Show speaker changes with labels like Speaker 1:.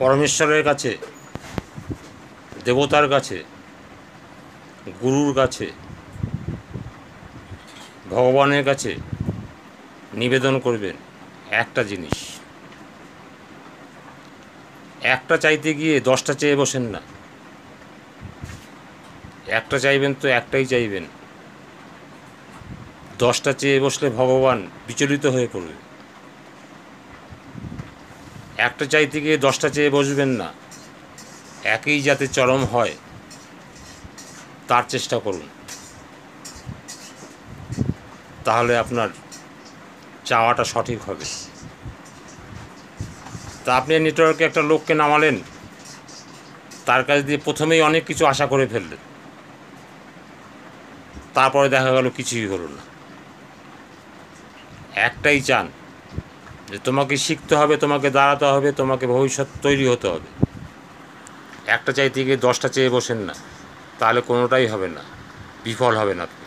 Speaker 1: পরমেশ্বরের কাছে, দেবতার কাছে, গুরুর কাছে, ভগবানের কাছে নিবেদন করবেন একটা জিনিস। একটা চাইতে গিয়ে 10টা চেয়ে বসেন না। একটা চাইবেন তো একটাই চাইবেন। 10টা চেয়ে বসলে ভগবান বিচলিত হয়ে পড়বে। একটা চাইতে গিয়ে 10টা চেয়ে বসবেন না। একই যাতে চরম হয় তার চেষ্টা করুন, তাহলে আপনার চাওয়াটা সঠিক হবে। তা আপনি নেটওয়ার্কে একটা লোককে নামালেন, তার কাছ দিয়ে প্রথমেই অনেক কিছু আশা করে ফেললেন, তারপরে দেখা গেল কিছুই হলো না। একটাই চান যে তোমাকে শিখতে হবে, তোমাকে দাঁড়াতে হবে, তোমাকে ভবিষ্যৎ তৈরি হতে হবে। একটা চাইতে গিয়ে 10টা চেয়ে বসেন না, তাহলে কোনোটাই হবে না, বিফল হবেন আপনি।